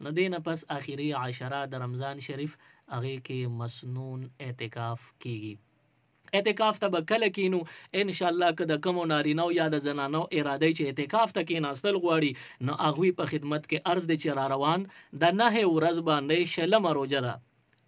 نو دینه پس آخري عشره د رمضان شریف هغه کې مسنون اعتکاف کیږي. اعتکاف ته به کله کینو ان شاء الله که د کوم نارینو یا د زنانو اراده چې اعتکاف ته کیناستل غواړي نو هغوی په خدمت کې عرض دی چې را روان د 9 ورځ باندې شلمه روزه ده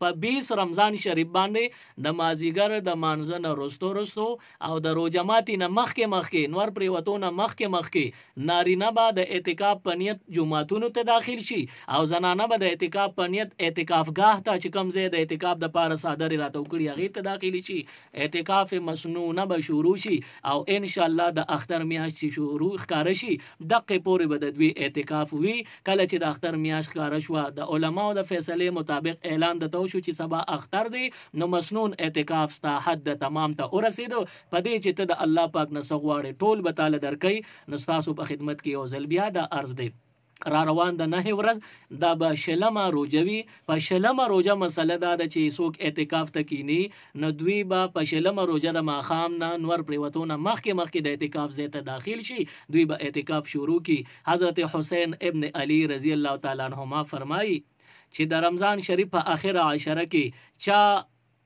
په 20 رمضان شریف باندې د مازیګر د مانځنه رستو او د روزه ماتي نه مخکې نور پریوتونه مخکې نارینه به د اعتکاف په نیت جمعتونو ته داخل شي او زنانه به د اعتکاف په نیت اعتکافگاه ته چې کوم ځای د اعتکاف د پاره صادر راته وکړي هغه ته داخل شي. اعتکاف مسنونه به شروع شي او ان شاء الله د اختر میاشت چې شروع ښکار شي دقه پورې به د دوی اعتکاف وي. کله چې د اختر میاشت ښکار شو د علماو د فیصله مطابق اعلان د شو چې سبا اختر دی نو مسنون اعتکاف ستا حد تمام ته ورسېدو په دې چې ته د الله پاک نه سغواړې ټول به تعالی درکې نو ستاسو په خدمت کې یو ځل بیا د عرض دی را روان د 9 ورځ دا به شلمه روزوي. په شلمه روزه مسله دا ده چې څوک اعتکاف ته کینی نو دوی به په شلمه روزه د ماښام نه نور پریوتونه مخکې د اعتکاف ځای ته داخل شي دوی به اعتکاف شروع کی. حضرت حسین ابن علی رضی الله تعالی عنهما فرمایي چې د رمضان شریف په اخره عشره کې چا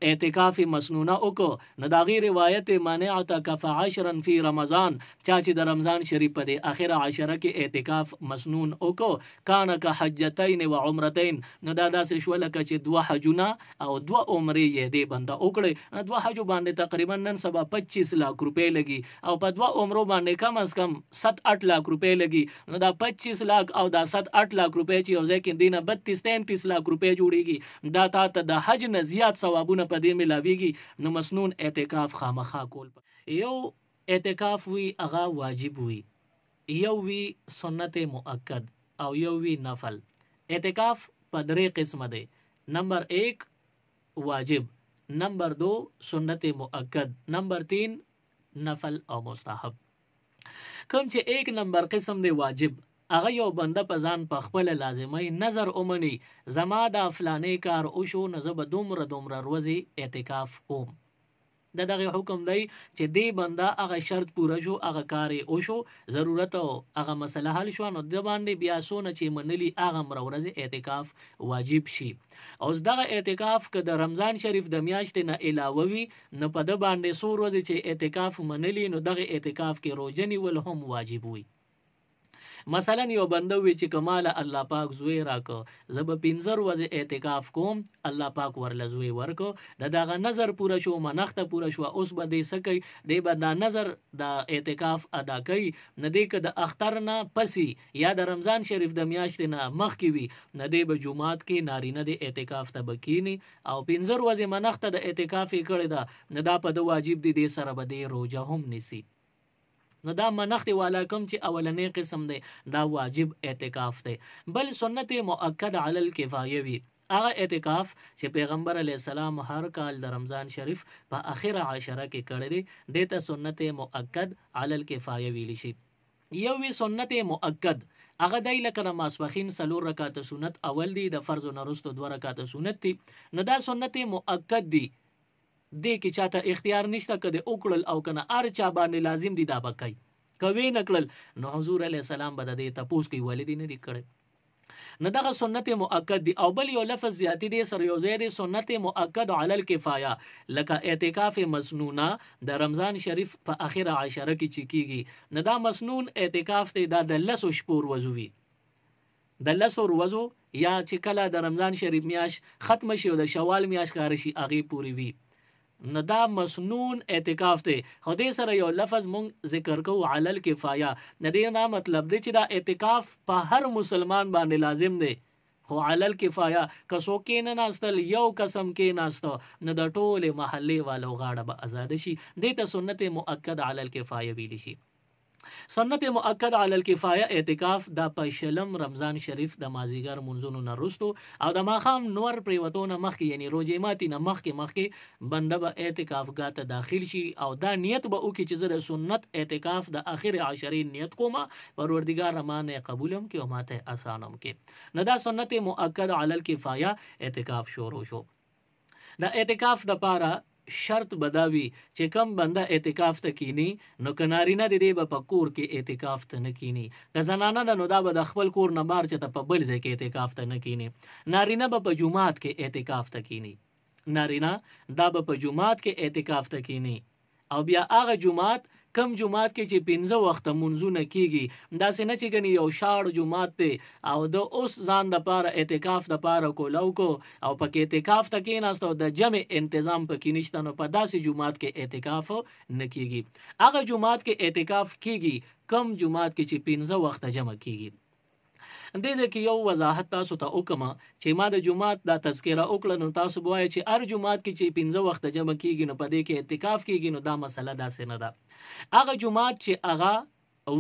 اعتکاف مسنونه وکړو نو دا غیر روایت مانعت کف 10 فی رمضان چا چې د رمضان شریف په د اخره عشره کې اعتکاف مسنون وکړو کان که حجتین و عمرتین نو دا داسې شو لکه چې 2 حجونه او 2 عمرې یې دی بنده وکړي. 2 حج باندې تقریبا نن سبا 25 لک روپے لګي او په 2 عمرو باندې کم از کم 7-8 لک روپے لګي نو دا 25 لک او دا 7-8 لک روپے چې یو ځای کې دینه 32-33 لک روپے جوړيږي دا ته د حج نه زیات ثوابونه په دې ملاويږي. نو مسنون اعتکاف خامخا کول یو اعتکاف وی هغه واجب وی یو وی سنت مؤکد او یو وی نفل. اعتکاف په 3 قسمه دی. نمبر 1 واجب، نمبر 2 سنت مؤکد، نمبر 3 نفل او مستحب. کوم چې 1 نمبر قسم دی واجب هغه یو بنده په ځان په خپل لازمي نظر اومني زما د فلانې کار او شو نه زب دومره ورځي اعتکاف کوم. دغه حکم دی چې دی بنده هغه شرط پوره شو هغه کار او شو ضرورت او هغه مسله حل شو نو د باندې بیا سونه چې منلی هغه ورځي اعتکاف واجب شي. او دغه اعتکاف که د رمضان شریف د میاشتې نه علاوه وي نو په د باندې سور ورځي چې اعتکاف منلی نو دغه اعتکاف کې روزنی ول هم واجب وي. مثلا یو بنده وی چې کمال الله پاک زوی راکو زب 15 ورځې اعتکاف کوم الله پاک ورله زوی ورکو دغه نظر پوره شو منخته پوره شو اوس به دې سکی دی به دا نظر د اعتکاف ادا کوي نه دی که د اختر نه پسی یا د رمضان شریف د میاشتې نه مخکې وي نه دی به جمعات کې نارینه د اعتکاف ته بکینی او 15 ورځې منخته د اعتکاف کړي دا نه دا په د واجب دی سره به دی روزه هم نسی. نو دا منخت والا کوم چې اولنې قسم دی دا واجب اعتکاف دی. بل سنت مؤکد علی الکفایه وی هغه اعتکاف چې پیغمبر علی السلام هر کال د رمضان شریف په اخره عشره کې کړی دی دته سنت مؤکد علی الکفایه ویل شي. یو وی سنت مؤکد هغه دی لکه د ماسپخین 3 رکعات سنت اول دی د فرض نرستو 2 رکعات سنت دی نو دا سنت مؤکد دی دې کې چاته اختیار نشته کده وکړل او کنه ار چا باندې لازم دي دا بکای کوي نکړل نو حضور علی السلام بد دې تپوس کوي والدین دې کړي نو دغه سنت مؤکد دي. او بل یو لفظ زیاتی دي سر یو زید سنت مؤکد علی الکفایه لکه اعتکاف مسنونه د رمضان شریف په اخره عشره کې چکیږي نو دا مسنون اعتکاف ته د 10 شپور وزوي د 10 ورځو یا چې کله د رمضان شریف میاش ختم شي او د شوال میاش کار شي اغه پوری وي نو دا مسنون اعتکاف ته. خو دې سره یو لفظ مونږ ذکر کوو علی الکفایه نه دی نه مطلب دی چې دا اعتکاف په هر مسلمان باندې لازم دی خو علی الکفایه کسو کې نه ناستل یو قسم کې ناستو نه د ټوله محلي والو غاړه به آزاد شي دې ته سنت مؤکد علی الکفایه ویل شي. سنت مؤکد علی الکفایه اعتکاف د پښلم رمضان شریف د مازیګر منځونو نه رستو او د ماخام نور پریوتونه مخکې یعنی روزه ماتي نه مخکې بنده به اعتکاف غاته داخل شي او دا نیت به وکړي چې د سنت اعتکاف د اخر عشرې نیت کومه پروردگار رحمانه قبولم کې او ماته آسانم کې نو دا سنت مؤکد علی الکفایه اعتکاف شروع شو. د اعتکاف د پاره شرط بداوي چې کم بنده اعتکاف ته کینی نو کنارینه د دې په کور کې اعتکاف ته نه کینی، که زنانه ده نو دا به د خپل کور نه بار چې ته په بل ځای کې اعتکاف ته نه کینی. نارینه به په جمعات کې اعتکاف ته کینی، نارینه دا به په جمعات کې اعتکاف ته کینی. او بیا هغه جمعات کم جمعات کې چې 15 وخت منځونه کیږي، دا سه نه چې غني یو شاړ جمعات ته او د اوس ځان د پاره اعتکاف د پاره کولو کو او پکې اعتکاف ته کېناست او د جمع تنظیم پکې نشته، نو په داسې جمعات کې اعتکاف نه کیږي. هغه جمعات کې اعتکاف کیږي کم جمعات کې چې 15 وخت جمع کیږي. دې کې یو وضاحت تاسو ته وکم چې ما د جمعات دا تذکره وکړه، نو تاسو وایي چې هر جمعات کې چې 15 وخت جمع کیږي نو په دې کې اعتکاف کیږي، نو دا مسله داسې نه ده. هغه جمعات چې هغه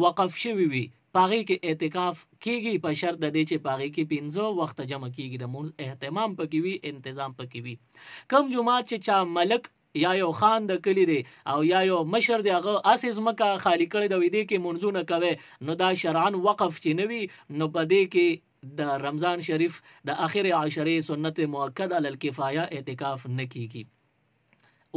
وقف شوی وي پاغي کې اعتکاف کیږي په شرط د دې چې پاغي کې 15 وخت جمع کیږي، د مونږ اهتمام پکې وي، تنظیم پکې وي. کم جمعات چې چا ملک یا یو خان د کلی دی او یا یو مشر دی هغه اساس مکه خالی کړی د وې دی کې منځونه کوي، نو دا شرعاً وقف چې نوي، نو په دې کې د رمضان شریف د اخر عشره سنت مؤکد علی الکفایه اعتکاف نه کیږي.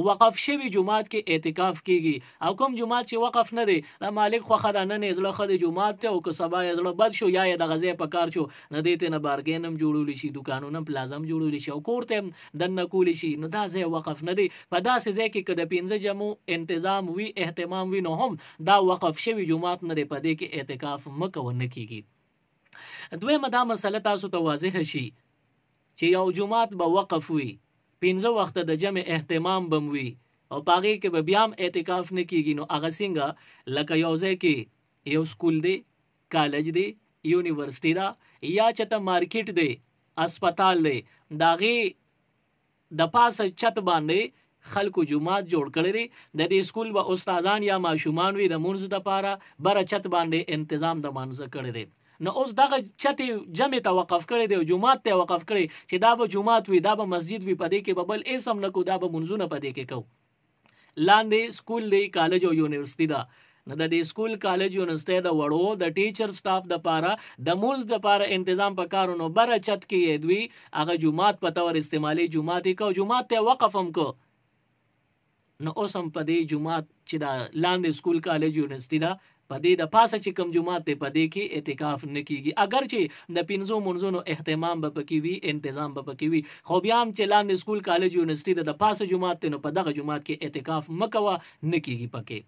وقف شوی جمعات کې اعتکاف کیږي. او کوم جمعات چې وقف نه دی د مالک خو خدای نه نزله خدای جمعات ته او که سبا یې زړه بد شو یا د غزې په کار شو نه دیته نه بارګینم جوړول شي، دکانونه پلازم جوړول شي او کوړته دنه کول شي، نو دا ځای وقف نه دی. په داسې ځای کې کده 15 جمع تنظیم وی اهتمام وی نو هم دا وقف شوی جمعات نه دی، په دې کې اعتکاف مکو نه کیږي. دویمه دا مسله تاسو ته واضح شي چې یو جمعات به وقف وي 15 وخت د جمع اهتمام بموي او پاغي کې به بیا اعتکاف نه کیږي، نو هغه څنګه لکه یو ځای کې یو سکول دی، کالج دی، یونیورسيټي دا یا چته مارکیټ دی، اسپیټال دی، داغي د پاسه چت باندې خلکو جمعات جوړ کړی دی. د دې سکول به استادان یا ماشومان وي د منځ د پاره بر چت باندې تنظیم د منځ کړی دی. نو اوس دغه چته جمع ته وقف کړی دی او جمعات ته وقف کړی چې دا به جمعات وي، دا به مسجد وي، پدې کې ببل اسم نه کو، دا به منځونه پدې کې کو. لاندې سکول دی، کالج او یونیورسيټي دا، نو د دې سکول کالج یونیورسيټي د وړو د ټیچر سټاف د پاره د مونږ د پاره تنظیم پکارونو بر چت کې دوی هغه جمعات په تور استعمالي جمعات کو، جمعات ته وقف هم کو. نو اوسم پدې جمعات چې دا لاندې سکول کالج یونیورسيټي دا پدې د پاسه چې کم جمعات ته پدې کې اعتکاف نه کیږي، اگر چې د 15 منځونو اهتمام به پکې وي، تنظیم به پکې وي، خو بیا هم چې لاندې سکول کالج یونیورسيټي د پاسه جمعات ته نو په دغه جمعات کې اعتکاف مکوه نه کیږي. پکې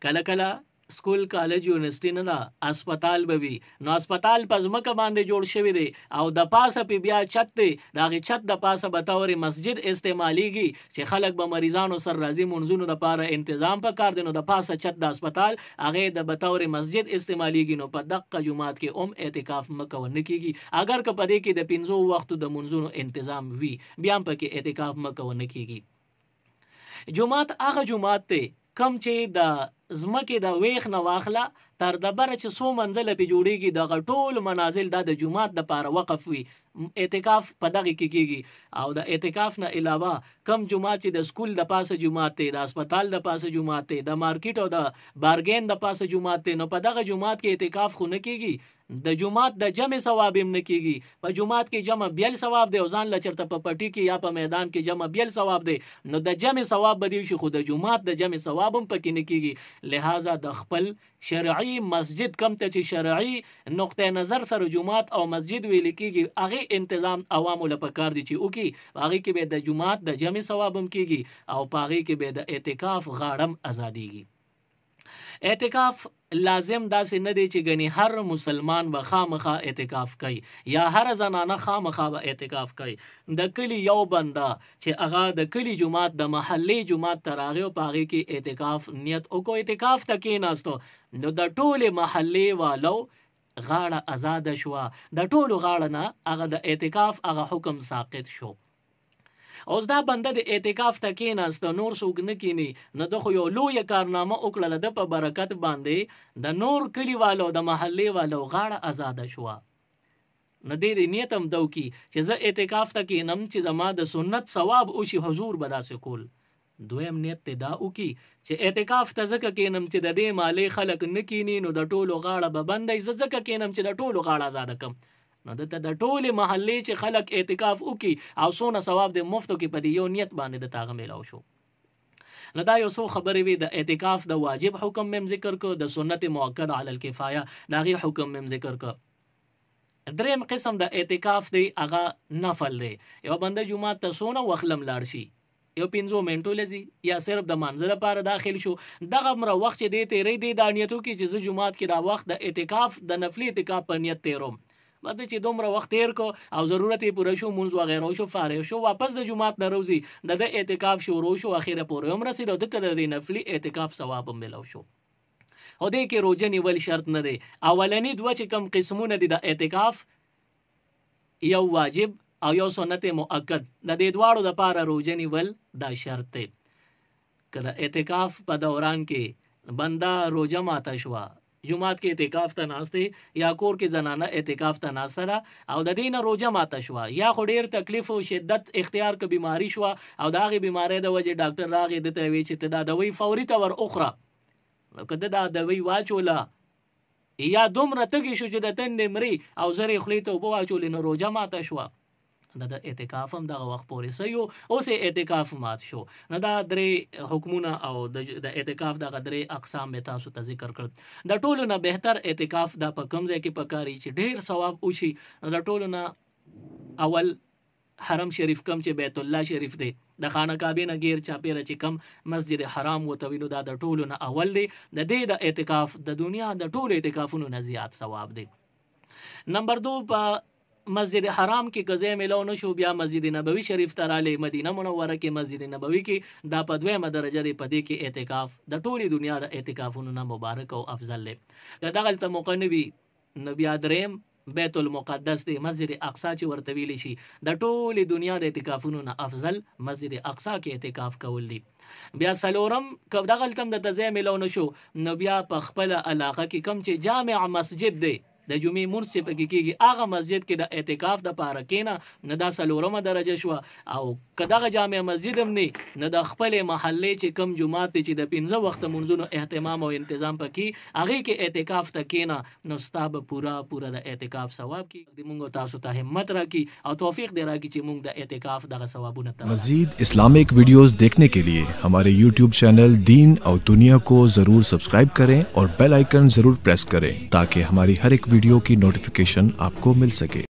کله کله سکول کالج یونیورسيټي نه دا اسپیټال به وي، نو اسپیټال په ځمکه باندې جوړ شوی دی او د پاسه په بیا چت دی، دغه چت د پاسه به تور مسجد استعماليږي چې خلک به مریضانو سر راځي منځونو د پاره تنظیم پکار دي، نو د پاسه چت د اسپیټال هغه د بتور مسجد استعماليږي، نو په دغه جمعات کې اعتکاف مکو نه کیږي. اگر که پدې کې د 15 وختو د منځونو تنظیم وي بیا هم پکې اعتکاف مکو نه کیږي. جمعات هغه جمعات ته کم چې د زمکه د ویخ نه واخله تر د بره چې سو منزله په جوړیږي د ټول منازل د جمعات د پاره وقف وي، اعتکاف په دغه کې کیږي. او د اعتکاف نه علاوه کم جمعات چې د سکول د پاسه جمعات ته، د اسپیټال د پاسه جمعات ته، د مارکیټ او د بارګین د پاسه جمعات ته، نو په دغه جمعات کې اعتکاف خو نه کیږي. د جمعات د جمع ثواب هم نه کیږي، په جمعات کې جمع بیل ثواب دی او ځان لچرته په پټي کې یا په میدان کې جمع بیل ثواب دی، نو د جمع ثواب بدی شي خو د جمعات د جمع ثواب هم پکې نه کیږي. لہذا د خپل شرعي مسجد کم ته چې شرعي نقطه نظر سره جمعات او مسجد ویل کیږي هغه تنظیم عوامو لپاره کار دي چې وکي، هغه کې به د جمعات د جمع ثواب هم کیږي او پاغي کې به د اعتکاف غاړم ازاديږي. اعتکاف لازم داسې نه دی چې غني هر مسلمان به خامخا اعتکاف کوي یا هر زنانه خامخا به اعتکاف کوي. د کلی یو بنده چې هغه د کلی جمعات د محلي جمعات تراغه او پاغي کې اعتکاف نیت او کو اعتکاف تکې ناستو، نو د ټوله محلي والو غاړه آزاد شو، د ټولو غاړه نه هغه د اعتکاف هغه حکم ساقط شو. اوس دا بنده د اعتکاف تکې ناست نور څوک نه کینی، نو د خو یو لوی کارنامه وکړه د په برکت باندې د نور کلی والو د محلي والو غاړه آزاد شو. نو دې نیت هم دو کی چې زه اعتکاف تکې نم چې زما د سنت ثواب او شي حضور بدا سکول. دویم نیت دا او کی چې اعتکاف ته زکه کینم چې د دې مالی خلق نه کینی، نو د ټولو غاړه به بندې زکه کینم چې د ټولو غاړه آزاد کم. نو د ټوله محلې چې خلک اعتکاف وکي او سونه ثواب د مفتو کې په یو نیت باندې د تاغه ملاو شو. نو دا یو څو خبرې وي د اعتکاف د واجب حکم مم ذکر کو، د سنت مؤکد علی الکفایه دا غي حکم مم ذکر کو. دریم قسم د اعتکاف دی هغه نفل دی. یو بنده جمعه ته سونه وخلم لاړ شي، یو 15 منټو لذي یا صرف د منځ لپاره داخل شو، دغه مر وخت چې دی تیرې دی د نیتو کې چې جمعات کې دا وخت د اعتکاف د نفلی اعتکاف په نیت تیروم، بعد چې دومره وخت تیر کو او ضرورت یې پوره شو، مونږ وغیرہ شو، فارغ شو، واپس د جمعات نه روزي د اعتکاف شروع شو، اخیره پورې عمر رسید او د نفلی اعتکاف ثواب ملو شو. او دې کې روزه نیول شرط نه دی. اولنی دوه چې کم قسمونه دي د اعتکاف، یو واجب او یو سنت مؤکد، د دې دواړو لپاره روزه نیول دا شرط دی. کله اعتکاف په دوران کې بندا روزه ماته شو، جمعات کې اعتکاف ته ناشته یا کور کې زنانه اعتکاف ته ناشته او د دینه روزه ماته شو، یا خو ډیر تکلیف او شدت اختیار ک بیماری شو او داغه بیماری د وجه ډاکټر راغی د ته وی چې دا دوی فوري تور اخرى، نو کده دا دوی واچولا یا دومره تګی شو چې د تن مري او زری خلیته وبو واچول نو روزه ماته شو، د اعتکاف هم دغه وخت پورې سيو اوس اعتکاف مات شو. نو دا درې حکمونه او د اعتکاف دغه درې اقسام به تاسو ته ذکر کړ. د ټولو نه بهتر اعتکاف د په کوم ځای کې پکاري چې ډیر ثواب وشي. د ټولو نه اول حرم شریف کم چې بیت الله شریف دی، د خانه کعبه نه غیر چاپیره چې کم مسجد حرام وتوینو دا د ټولو نه اول دی. د دې د اعتکاف د دنیا د ټولو اعتکافونو نه زیات ثواب دی. نمبر 2 په مسجد حرام کې غزې ملو نشو، بیا مسجد نبوي شریف ته رااله مدینه منوره کې مسجد نبوي کې دا په دویمه درجه دی، په دې کې اعتکاف د ټولي دنیا د اعتکافونو نه مبارک او افضل دی. دغه ته موقنوي نبی دریم بیت المقدس دی، مسجد اقصی چې ورته ویل شي د ټولي دنیا د اعتکافونو نه افضل مسجد اقصی کې اعتکاف کول دی. بیا سلورم کب دغه تم د تزه ملو نشو، نو بیا په خپل علاقه کې کم چې جامع مسجد دی د جمعې مونږ چې پکې کېږي هغه مسجد کې د اعتکاف د پاره کېنه، نه دا سلورمه درجه شو. او کداغه جامع مسجد هم نه نه د خپل محلې چې کم جمعات چې د 15 وخت منځونو اهتمام او تنظیم پکې هغه کې اعتکاف ته کېنه، نو ستاب پورا د اعتکاف ثواب کې د مونږ تاسو ته همت راکړي او توفیق دې راکړي چې مونږ د اعتکاف دغه ثوابونه ته. مزید اسلامک वीडियोस देखने के लिए हमारे YouTube चैनल दीन और दुनिया को जरूर सब्सक्राइब करें और बेल आइकन जरूर प्रेस करें ताकि हमारी हर एक वीडियो की नोटिफिकेशन आपको मिल सके.